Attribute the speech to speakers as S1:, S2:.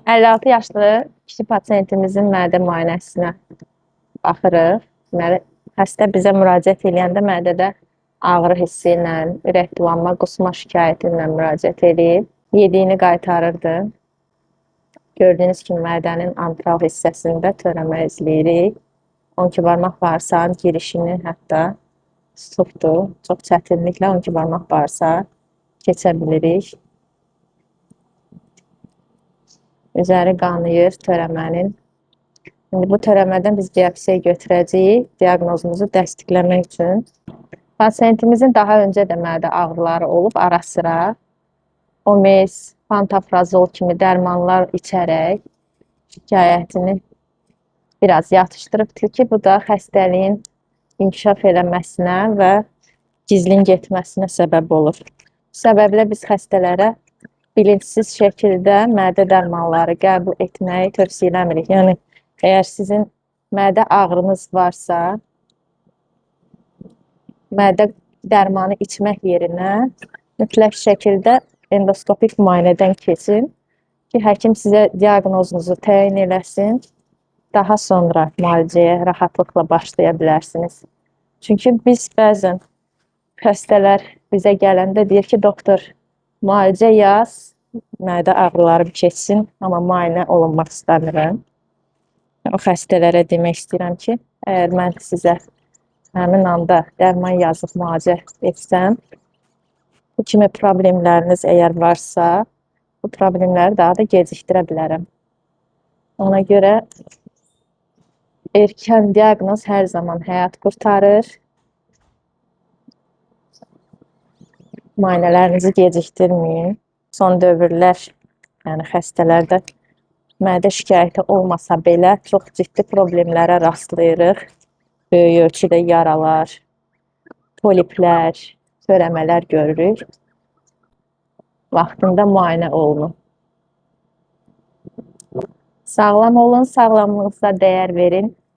S1: 56 yaşlı kişi pasientimizin mədə müayinəsinə baxırıq. Deməli, xəstə bizə müraciət edəndə mədədə ağrı hissi ilə, ürəkbulanma, qusma şikayəti ilə müraciət edib. Yediyini qaytarırdı. Gördüyünüz kimi mədənin antral hissəsində törəmə izləyirik. 12 barmaq bağırsağın girişini hətta tutubdur. Çox çətinliklə 12 barmaq bağırsağı keçə bilirik. Üzəri qanayır törəmənin. İndi bu törəmədən biz biopsiya götürəcəyik, diaqnozumuzu dəstəkləmək üçün. Pasientimizin daha öncə də mədə ağrıları olub ara sıra. Omez, pantoprazol kimi dərmanlar içərək şikayətini biraz yatışdırıbdır ki, bu da xəstəliyin inkişaf eləməsinə və gizlin getməsinə səbəb olur. Səbəblə biz xəstələrə bilinçsiz şəkildə mədə dərmanları qəbul etməyi tövsiyə eləmirik. Yəni, əgər sizin mədə ağrınız varsa, mədə dərmanı içmək yerinə mütləq şəkildə endoskopik müayinədən keçin ki, həkim sizə diaqnozunuzu təyin eləsin. Daha sonra müalicəyə rahatlıqla başlaya bilərsiniz. Çünki biz bəzən xəstələr bizə gələndə deyir ki, doktor, müalicə yaz, mədə ağrılarım keçsin, amma müayinə olunmaq istəmirəm. O xəstələrə demək istəyirəm ki, əgər mən sizə həmin anda dərman yazıb müalicə etsəm, bu kimi problemləriniz əgər varsa, bu problemləri daha da gecikdirə bilərəm. Ona görə erkən diaqnoz hər zaman həyat qurtarır. Müayinələrinizi gecikdirməyin. Son dövrlər, yəni xəstələrdə mədə şikayəti olmasa belə çox ciddi problemlərə rastlayırıq. Böyük ölçüdə yaralar, poliplər, törəmələr görürük. Vaxtında müayinə olunun. Sağlam olun, sağlamlığınıza dəyər verin.